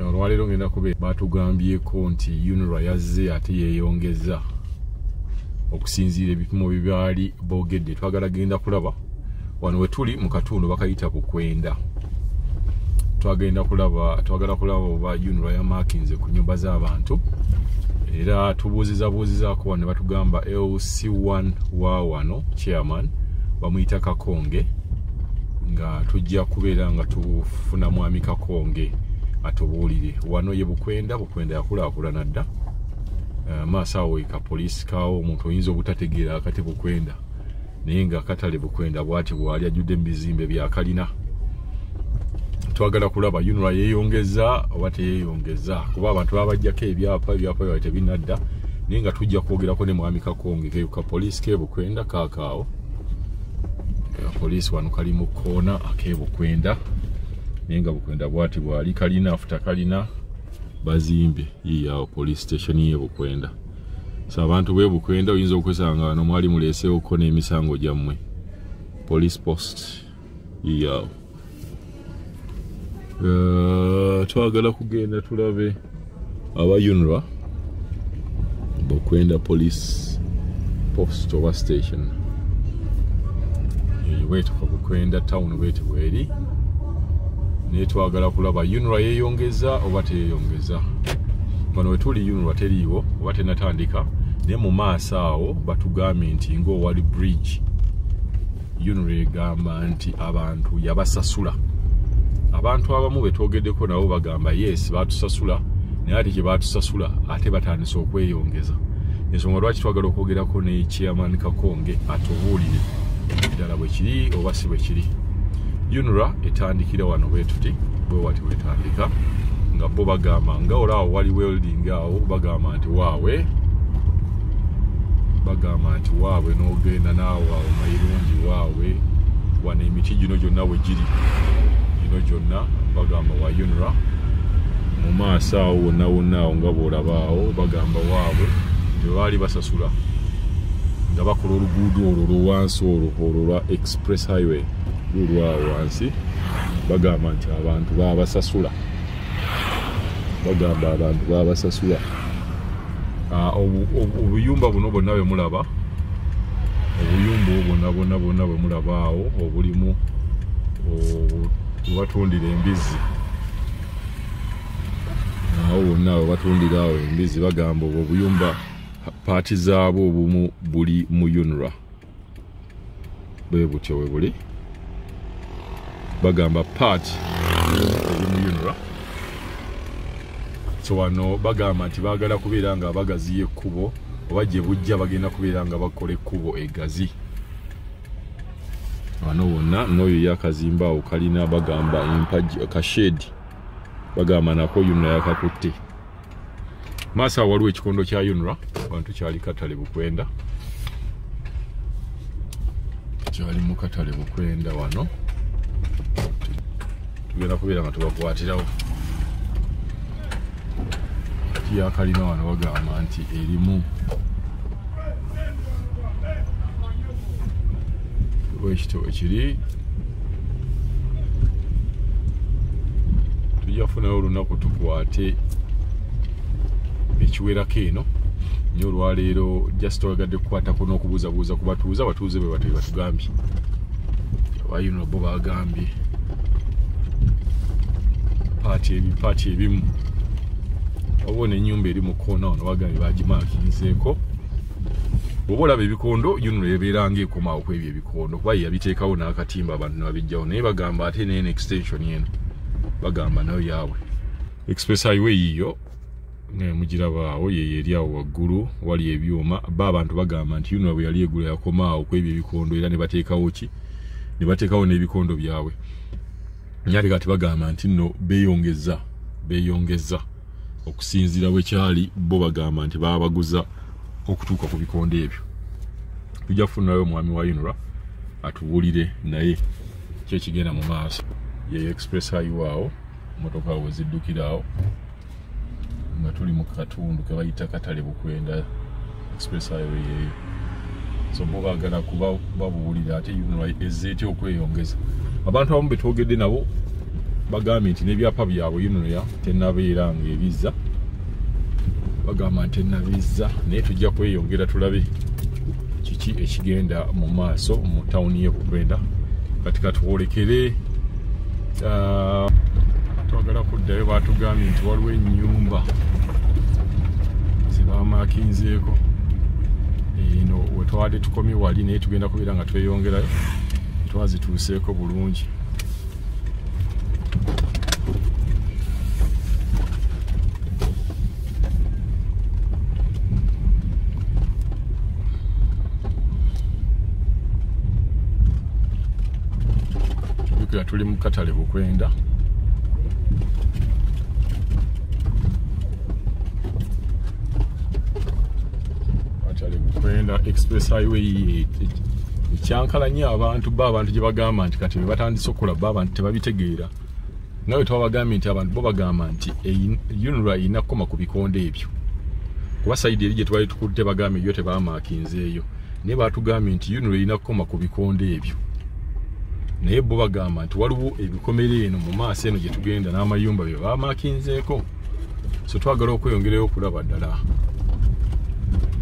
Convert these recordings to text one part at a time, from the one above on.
olwaleero ngenda kube batugambyeko nti UNRA yazze ate yeeyongeza okusinziira ebipimo byali boogedde. Twagala genda kulaba wano we tuli mu katundu bakayita Bukwenda. Twagala kulaba oba UNRA yamakinze ku nnyumba z'abantu, era tubuuzizaako wano batugamba LC1 wa wano chairman bamuyita Kakonge, nga tujja kubeera nga tufuna mwami Kakonge atubuulire. Wano ye Bukwenda yakulaakulana dda, maaso awo ka poliisi kaawo omuntu oyinza obutategeera akati Bukwenda, naye nga akatale Bukwenda bw'ati bwali ajjudde mu bizimbe bya kalina. Twagala kulaba UNRA yeeyongeza oba teyeeyongeza, kuba abantu babajjako ebyapa byali tebinadda, naye nga tujja kwogerako ne mwami Kakonge ka poliisi k'e Bukwenda kaakaawo. Poliisi wano kali mu koona ak'e Bukwenda, naye nga Bukwenda bw'ati bwali kalina afuta kalina bazimbye yiyawo police station y'e Bukwenda. So abantu b'e Bukwenda oyinza okwesanga wano mwali muleeseeko n'emisango gyammwe. Police post yiyawo. Twagala kugenda tulabe aba UNRA Bukwenda police post oba station. Wetu kwa Bukwenda town wetu bweri. Naye twagala kulaba UNRA yeeyongeza oba teyeeyongeza. Wano we tuli UNRA teriiwo oba tenatandika, naye mu maaso awo batugambye nti ng'owali bridge UNRA egamba nti abantu yabasasula. Abantu abamu betwogeddeko nabo bagamba yes batusasula, naye ate gye batusasula ate batandise okweyongeza. Ensonga lwaki twagala okwogerako ne chairman Kakonge atubuulire ddala bwe kiri oba si bwe kiri. UNRA etandikira wano bwetuti bwe wati wetandika, nga bo bagamba nga olaawo wali welding awo, bagamba nti waawe n'ogenda naawe awo mayirungi waawe wano emiti gino gyonna we giri, gino gyonna bagamba wa UNRA mu maaso awo wonna awo nga bw'olabaawo bagamba waabwe tebaali basasula, nga bakola oluguudo olwo lwansi olwo lwa express highway lulwawo wansi, bagamba nti abantu babasasula. Obuyumba buno bonna bwe mulaba, obuyumba bonna bwe mulaba awo obulimu batundira embizi, awo bonna bwe batundira awo embizi bagamba obwo obuyumba paati zaabwo obumu buli mu UNRA, bwe butyo we buli. Bagamba paati eri mu UNRA. So wano bagamba nti baagala kubeera nga bagaziya ekkubo, oba gye bujja bagenda kubeera nga bakola ekkubo egazi. Wano wonna n'oyo yakazimba awo kalina bagamba empagi kashedi, bagamba nako UNRA yakakutte. Maaso awo waliwo ekikondo kya UNRA, abantu kyali katale Bukwenda, kyali mu katale Bukwenda wano. Tugenda kubeera nga tubakwatirawo yakalina wano bagamba nti erimu wekito ekiri. Tujja kufunayo olunaku tukwate ekiwerako eno, naye olwaleero just twagadde kukwatako n'okubuuzabuuza ku batuuze bwe batugambye abayuno bo bagambye paati ebimu obona ennyumba eri mu koona wano bagambye bagimakinzeeko. Bw'oba olaba ebikondo UNRA ebeeranga ekomaawo ku ebyo ebikondo, kuba yabiteekawo n'akatimba abantu ne babijjawo, naye bagamba ate n'eno extension eno bagamba nayo yaabwe express highway yiyo mugiraba awo ye eri awo waggulu wali ebyuma. Abantu bagamba nti UNRA bwe yali egula yakomaawo ku ebyo ebikondo era ne bateekawo ki, ne bateekawo n'ebikondo byabwe. Nyali kati bagamba nti nno beeyongeza okusinziira bwe kyali, bo bagamba nti babaguza okutuuka ku bikondo ebyo. Tujja kufunayo omwami wa UNRA atubuulire naye kyekigenda mu maaso. Ye express highway awo motoka we ziddukira awo, nga tuli mu katundu ke bayita katale Bukwenda express highway yeyo. So bo baagala babuulira ate UNRA ezze etya okweyongeza. Abantu abamu betwogedde nabo bagambye nti n'ebyapa byabwe UNRA tennabeera ng'ebizza, bagamba nti tennabizza, naye tujja kweyongera tulabe kiki ekigenda mu maaso mu tawuni y'e Bukwenda. Kati katwolekere twagala kuddayo, baatugambye nti waliwo ennyumba zebamakinzeeko eno wetwabadde tukomye wali, naye tugenda kubeera nga tweyongerayo twazituuseeko bulungi. Jukira tuli mu katale Bukwenda. Bukwenda Express Highway ekyankalanya abantu gye bagamba nti kati batandise okulaba abantu tebabitegeera. Nawe twabagambye nti abantu bo bagamba nti UNRA erina kukoma ku bikonde ebyo, kuba sayidi eri gye twali tukutte bagambye yo tebamakinzeeyo, naye baatugambye nti UNRA erina kukoma ku bikonde ebyo. Naye bo bagamba nti waliwo ebikomere eno mu maaso eno gye tugenda n'amayumba bye bamakinzeeko, so twagala okweyongerayo okulaba ddala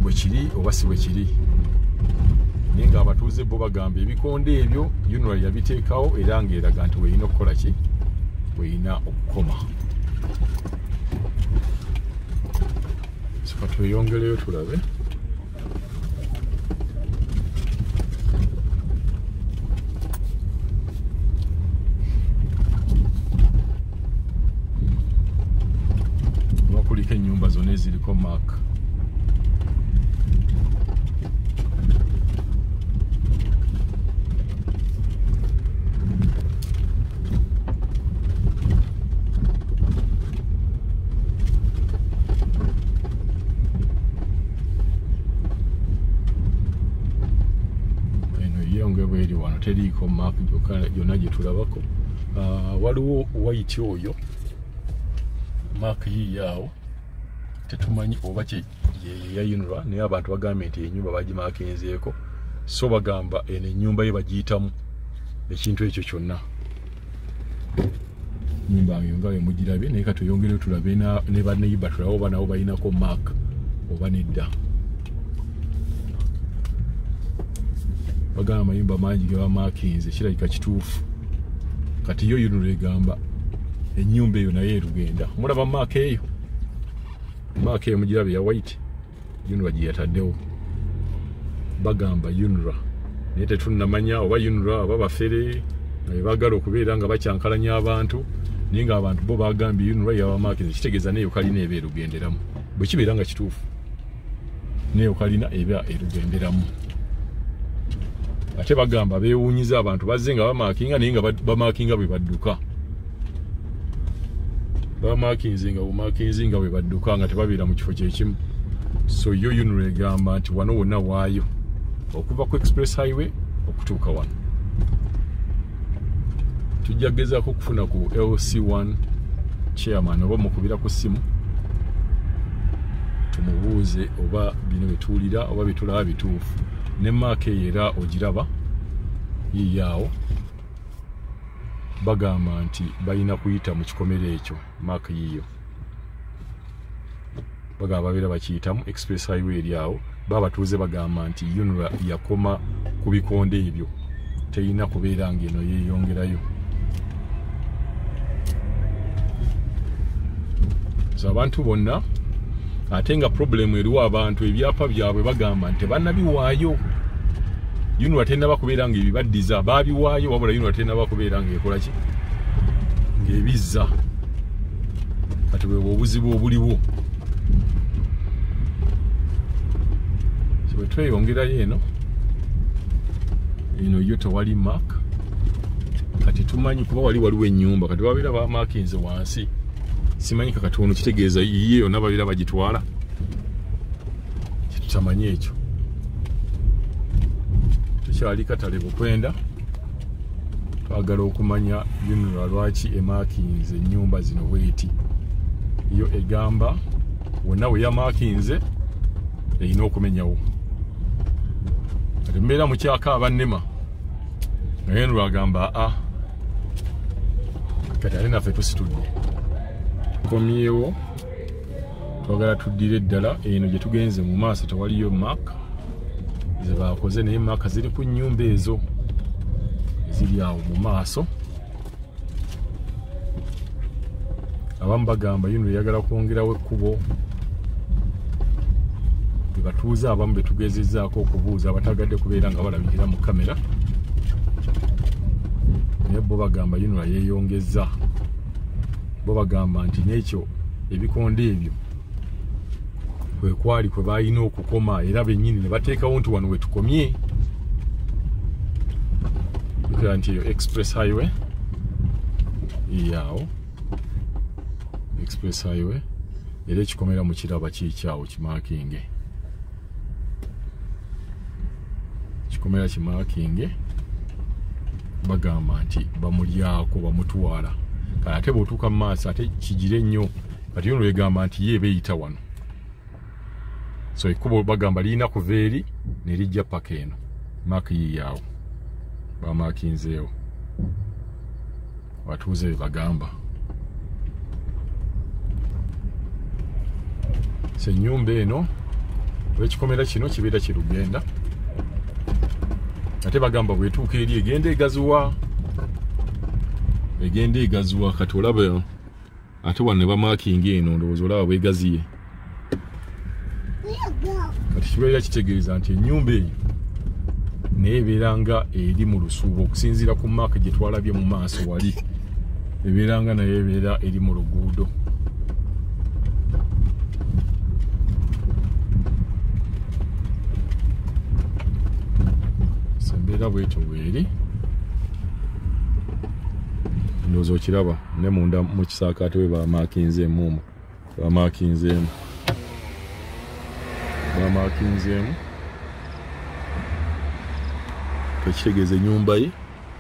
bwe kiri oba si bwe kiri. Naye ng'abatuuze bo bagamba ebikonde ebyo UNRA yabiteekawo era ng'eraga nti weerina okukola ki, weerina okukoma. So tweyongereyo tulabe. Oba kuliko ennyumba zonna eziriko mark. Bweri wano teriiko mark gyonna gye tulabako. Waliwo white oyo mark yiiyaawo, tetumanyi oba ya UNRA, naye abantu bagambye nti ennyumba bagimakinzeeko, so bagamba eno ennyumba ye bagiyitamu ekintu ekyo kyonna. Nnyumba nga bwe mugirabye, naye katuyongereyo tulabe ne baneiba tulabe oba nabo balinako mark oba nedda. Bagamba amayumba mangi ge bamakinze kirabika kituufu. Kati yo UNRA egamba ennyumba eyo naye erugenda. Mulaba mark eyo? Mark eyo mugirabe ya white, UNRA gye yataddewo. Bagamba UNRA, naye tetunnamanya oba UNRA oba bafere nga bye baagala okubeera nga bakyankalanya abantu, naye ng'abantu bo bagambye UNRA yabamakinze, kitegeeza neyo kalina eba erugenderamu. Bwe kibeera nga kituufu, neyo kalina eba erugenderamu. Ate bagamba beewuunyiza abantu bazze nga bamakinga, naye nga bamakinga bwe badduka. Bamakinze nga bumakinzi nga bwe badduka nga tebabeera mu kifo kyekimu. So yo UNRA egamba nti wano wonna waayo, okuva ku Express Highway okutuuka wano. Tujja kugezaako okufuna ku LC1 chairman oba mukubira ku ssimu tumubuuze oba bino betuwulira oba betulaba bituufu. Ne mark era ogiraba yiiyaawo, bagamba nti balina kuyita mu kikomere ekyo. Mark yiiyo bagamba babeera bakiyitamu Express Highway eri awo. Babatuuze bagamba nti UNRA yakoma ku bikonde ebyo, terina kubeera ng'eno yeeyongerayo. So abantu bonna, ate nga problem eriwo abantu ebyapa byabwe bagamba nti bannabiwaayo. UNRA tennaba kubeera ng'ebibaddiza, baabiwaayo wabula UNRA tennaba kubeera ng'ekola ki, ng'ebizza. Kati bwe obuzibu obuliwo. So bwe tweyongerayo eno yo tewali mark. Kati tumanyi kuba waliwo ennyumba, kati babeera bamakinze wansi. Simanyi kakatono kitegeeza yiye yonna babeera bagitwala. Tutamanyi ekyo. Tukyali katale Bukwenda. Twagala okumanya UNRA lwaki emakinze ennyumba zino bweti. Yo egamba wonna we yamakinze erina okumenyawo. Kati mbeera mu kyaka abannema. Naye UNRA agamba kati ate naffe tusitudde komyewo twagala tuddire eddala eno gye tugenze mu maaso tewaliyo maaka ze bakoze naye maaka ziri ku nnyumba ezo ziri awo mu maaso. Abamu bagamba yuno yagala kwongerawo ekkubo bebatuuza abamu betugezezzaako okubuuza abatagadde kubeera nga balabikira mu kamera naye bo bagamba yuno yeeyongezza. Bo bagamba nti n'ekyo ebikondo ebyo kwe kwali kwe balina okukoma era bennyini ne bateekawo nti wano we tukomye bikira nti eyo express highway yaawo express highway era ekikomera mu kiraba kiikyawo kimaakinge kikomera kimaakinge bagamba nti bamulyako bamutwala kale ate bw'otuuka mu maaso ate kigire nnyo kati yono egamba nti ye beeyita wano so ekkubo bagamba lirina kuva eri ne lijja paka eno maaki yiiyaawo bamaakinzeewo watuuze bagamba so ennyumba eno olw'ekikomera kino kibeera kirugenda ate bagamba bwetuuka eri egenda egaziwa kati olaba ate wano ne bamaakinga eno ndowooza olaba bwegaziye kati kibeera kitegeeza nti ennyumba eyo naye ebeera nga eri mu lusuubo okusinziira ku maaka gye twalabye mu maaso wali ebeera nga naye ebeera eri mu luguudo. Embeera bwetyo bweri ndowooza okiraba ne munda mu kisaakaate we bamaakinzeemu ekitegeeza ennyumba ye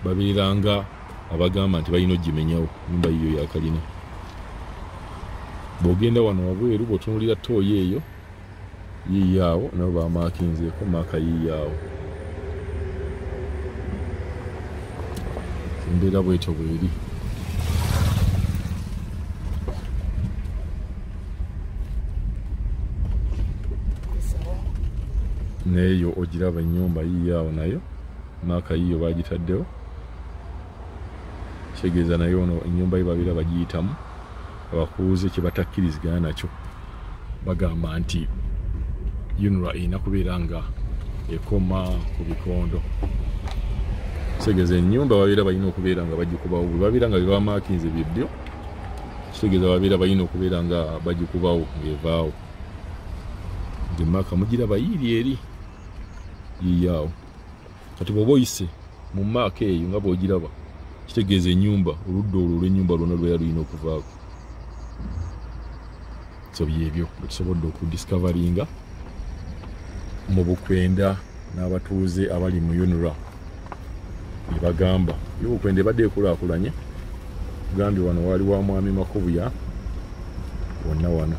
babeera nga abagamba nti balina ogimenyawo ennyumba yiyo yakalina. Bw'ogenda wano wabweru bw'otunuulira ttooyi eyo yiiyaawo nabo bamaakinzeeko maaka yiiyaawo. Embeera bwetyo bweri. Neeyo ogiraba ennyumba yiiyaawo nayo maaka yiiyo baagitaddewo kitegeeza nayo ono ennyumba ye babeera bagiyitamu abakuuze kye batakkirizigana nakyo bagamba nti UNRA erina kubeera nga ekoma ku bikondo. Kitegeeza ennyumba babeera balina okubeera nga bagikubawo bwe babeera nga bebamaakinze byebyo kitegeeza babeera balina okubeera nga bagikubawo ng'evaawo nti maaka mugiraba yiiri eri yiiyaawo. Kati bw'oba oyise mu maaka eyo nga bw'ogiraba kitegeeza ennyumba oludda olwo olw'ennyumba lwonna lwera lulina okuvaako. So byebyo betusobodde okudiscoveringa mu Bukwenda n'abatuuze abali mu UNRA bye bagamba. Bukwenda ebadde ekulaakulanye kugambye wano waali wa mwami Makubuya wonna wano.